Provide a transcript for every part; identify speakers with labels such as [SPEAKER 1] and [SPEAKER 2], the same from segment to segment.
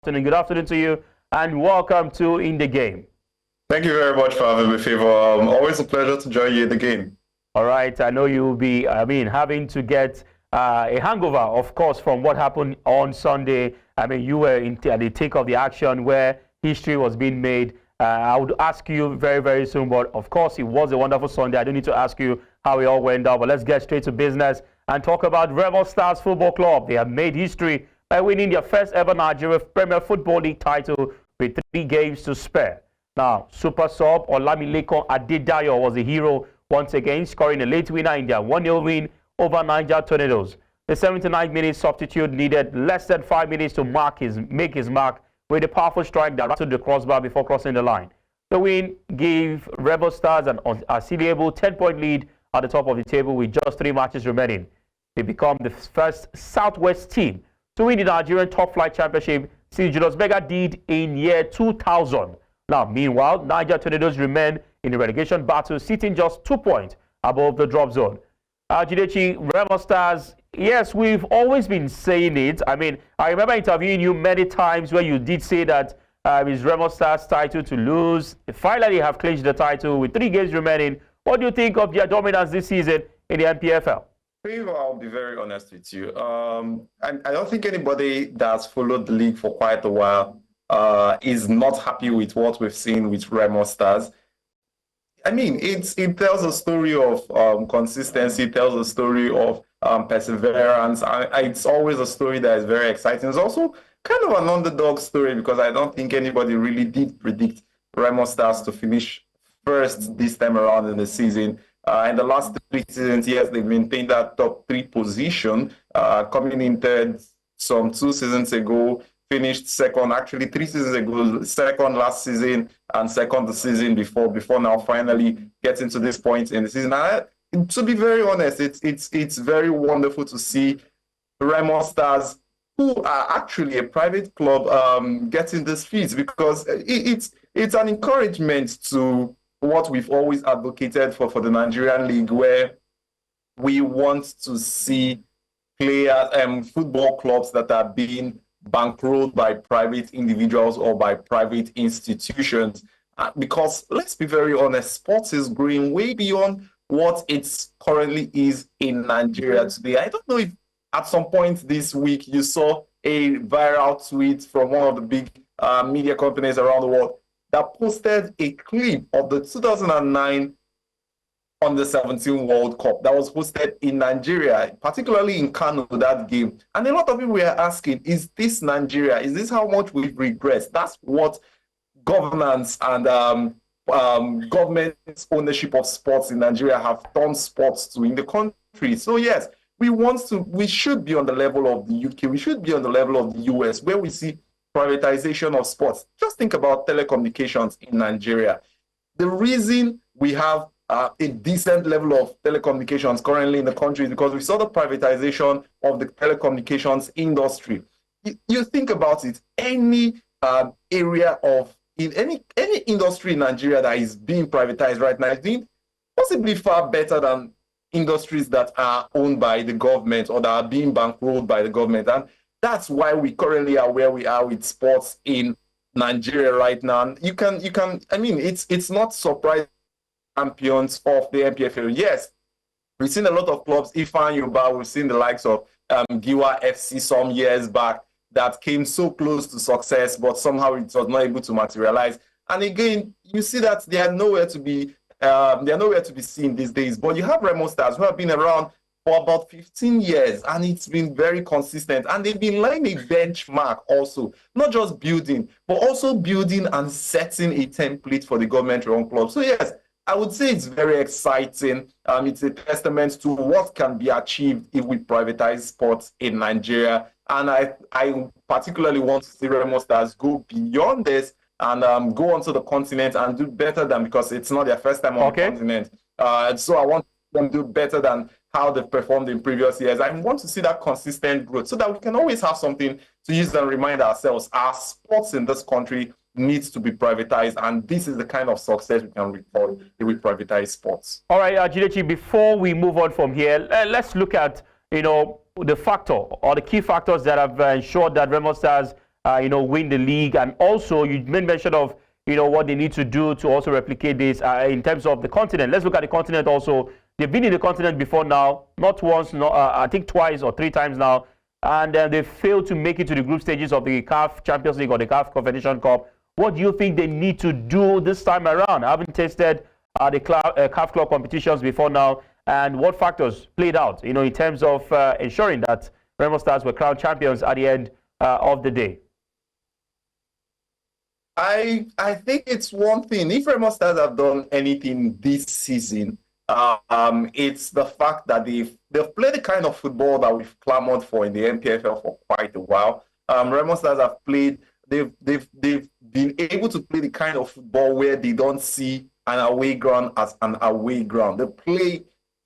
[SPEAKER 1] Good afternoon to you, and welcome to In the Game.
[SPEAKER 2] Thank you very much for having me, Favor. Always a pleasure to join you in the game.
[SPEAKER 1] All right, I know you'll be, having to get a hangover, of course, from what happened on Sunday. You were at the thick of the action where history was being made. I would ask you very, very soon, but of course, it was a wonderful Sunday. I don't need to ask you how it all went down, but let's get straight to business and talk about Remo Stars Football Club. They have made history by winning their first ever Nigeria Premier Football League title with 3 games to spare. Now, super sub Olamilekan Adedayo was the hero once again, scoring a late winner in their 1-0 win over Niger Tornadoes. The 79th-minute substitute needed less than 5 minutes to make his mark with a powerful strike that rattled the crossbar before crossing the line. The win gave Remo Stars an unassailable 10-point lead at the top of the table with just 3 matches remaining. They become the first Southwest team to win the Nigerian Top Flight Championship since Julius Berger did in year 2000. Now, meanwhile, Niger Tornadoes remain in the relegation battle, sitting just 2 points above the drop zone. Jidechi, Remo Stars, yes, we've always been saying it. I remember interviewing you many times where you did say that it's Remo Stars' title to lose. They finally have clinched the title with 3 games remaining. What do you think of their dominance this season in the NPFL?
[SPEAKER 2] I'll be very honest with you. I don't think anybody that's followed the league for quite a while is not happy with what we've seen with Remo Stars. It tells a story of consistency, tells a story of perseverance. It's always a story that is very exciting. It's also kind of an underdog story because I don't think anybody really did predict Remo Stars to finish first this time around in the season. In the last 3 seasons, yes, they've maintained that top 3 position, coming in third some 2 seasons ago, finished second, actually 3 seasons ago, second last season, and second the season before now finally getting to this point in the season. To be very honest, it's very wonderful to see Remo Stars, who are actually a private club, getting this feat, because it's an encouragement to what we've always advocated for the Nigerian league, where we want to see players, football clubs that are being bankrolled by private individuals or by private institutions. Because let's be very honest, sports is growing way beyond what it currently is in Nigeria today. I don't know if at some point this week you saw a viral tweet from one of the big media companies around the world that posted a clip of the 2009 Under-17 World Cup that was hosted in Nigeria, particularly in Kano, that game. And a lot of people were asking, is this Nigeria? Is this how much we've regressed? That's what governance and government's ownership of sports in Nigeria have turned sports to in the country. So yes, we should be on the level of the UK. We should be on the level of the US, where we see privatization of sports. Just think about telecommunications in Nigeria. The reason we have a decent level of telecommunications currently in the country is because we saw the privatization of the telecommunications industry. You think about it, any area of in any industry in Nigeria that is being privatized right now is doing possibly far better than industries that are owned by the government or that are being bankrolled by the government. And that's why we currently are where we are with sports in Nigeria right now. And it's not surprising champions of the MPFL. Yes, we've seen a lot of clubs, Ifan Yoba, we've seen the likes of Giwa FC some years back that came so close to success, but somehow it was not able to materialize. And again, you see that they are nowhere to be seen these days. But you have Remo Stars, who have been around for about 15 years, and it's been very consistent. And they've been laying a benchmark also, not just building, but also building and setting a template for the government-run club. So yes, I would say it's very exciting. It's a testament to what can be achieved if we privatize sports in Nigeria. And I particularly want to see Remo Stars go beyond this and go onto the continent and do better than, because it's not their first time on the continent. So I want them to do better than how they've performed in previous years. I want to see that consistent growth so that we can always have something to use and remind ourselves our sports in this country needs to be privatized, and this is the kind of success we can report if we privatize sports.
[SPEAKER 1] All right, Jidechi, before we move on from here, let's look at the factor or the key factors that have ensured that Remo Stars win the league. And also, you made mention of, what they need to do to also replicate this in terms of the continent. Let's look at the continent also. They've been in the continent before now, not once, I think twice or 3 times now. And they failed to make it to the group stages of the CAF Champions League or the CAF Confederation Cup. What do you think they need to do this time around? I haven't tasted the CAF Club competitions before now. And what factors played out, in terms of ensuring that Remo Stars were crowned champions at the end of the day?
[SPEAKER 2] I think it's one thing. If Remo Stars have done anything this season, it's the fact that they've played the kind of football that we've clamored for in the NPFL for quite a while. Remo Stars have played. They've been able to play the kind of football where they don't see an away ground as an away ground. They play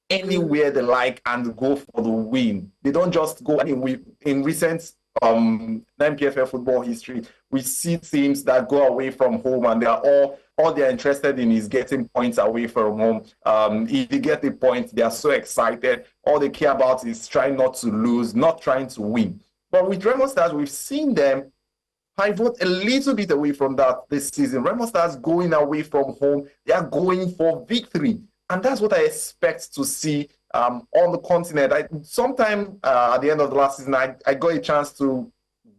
[SPEAKER 2] anywhere they like and go for the win. They don't just go. In recent NPFL football history, we see teams that go away from home and they are all they're interested in is getting points away from home. If they get the points, they are so excited. All they care about is trying not to lose, not trying to win. But with Remo Stars, we've seen them pivot a little bit away from that this season. Remo Stars going away from home, they are going for victory. And that's what I expect to see on the continent. Sometime at the end of the last season, I got a chance to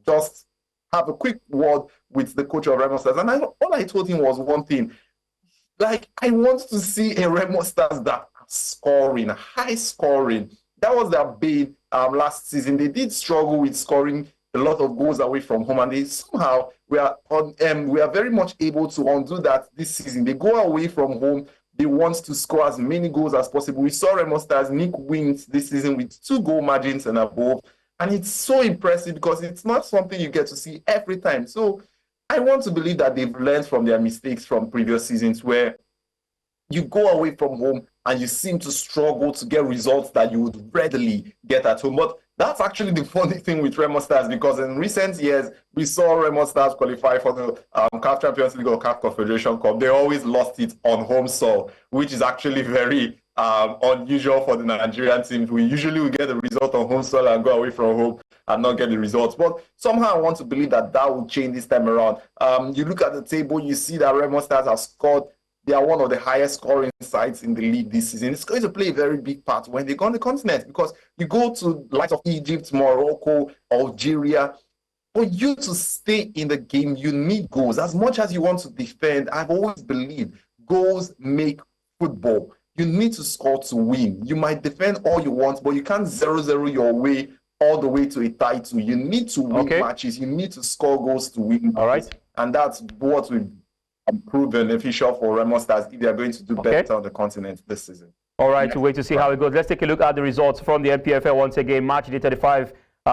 [SPEAKER 2] just have a quick word with the coach of Remo Stars. And all I told him was one thing. Like, I want to see a Remo Stars that are scoring, high scoring. That was their bane last season. They did struggle with scoring a lot of goals away from home, and they somehow we are very much able to undo that this season. They go away from home. They want to score as many goals as possible. We saw Remo Stars nick wins this season with 2-goal margins and above. And it's so impressive because it's not something you get to see every time. So I want to believe that they've learned from their mistakes from previous seasons where you go away from home and you seem to struggle to get results that you would readily get at home. But that's actually the funny thing with Remo Stars, because in recent years, we saw Remo Stars qualify for the CAF Champions League or CAF Confederation Cup. They always lost it on home soil, which is actually very unusual for the Nigerian teams. We usually will get the result on home soil and go away from home and not get the results. But somehow I want to believe that will change this time around. You look at the table, you see that Remo Stars have scored. They are one of the highest scoring sides in the league this season. It's going to play a very big part when they go on the continent, because you go to the likes of Egypt, Morocco, Algeria. For you to stay in the game, you need goals. As much as you want to defend, I've always believed goals make football. You need to score to win. You might defend all you want, but you can't 0-0 your way all the way to a title. You need to win matches. You need to score goals to win.
[SPEAKER 1] All right.
[SPEAKER 2] And that's what we've prove beneficial for Remo Stars if they are going to do better on the continent this season.
[SPEAKER 1] All right, we'll wait to see how it goes. Let's take a look at the results from the NPFL once again. Match day 35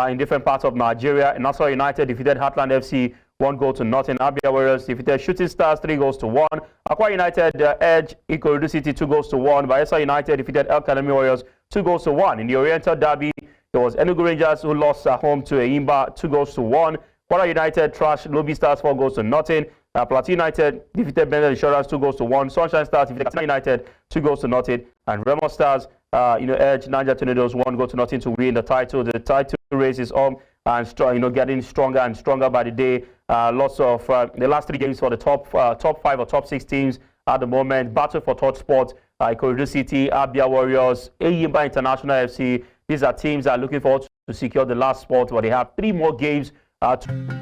[SPEAKER 1] in different parts of Nigeria. Nassau United defeated Heartland FC 1-0 nothing. Abia Warriors defeated Shooting Stars 3-1. Akwa United edged Ikorodu City 2-1. Bayelsa United defeated El Kanemi Warriors 2-1. In the Oriental Derby, there was Enugu Rangers who lost at home to Eimba 2-1. Kwara United trashed Lobby Stars 4-0. Plateau United defeated Bendel Insurance 2-1. Sunshine Stars defeated Katsina United 2-0. And Remo Stars, edged Niger Tornadoes 1-0 to win the title. The title race is on and getting stronger and stronger by the day. Lots of the last 3 games for the top 5 or top 6 teams at the moment. Battle for third spot. Ikorodu City, Abia Warriors, Eimba International FC. These are teams that are looking forward to secure the last spot, where they have 3 more games to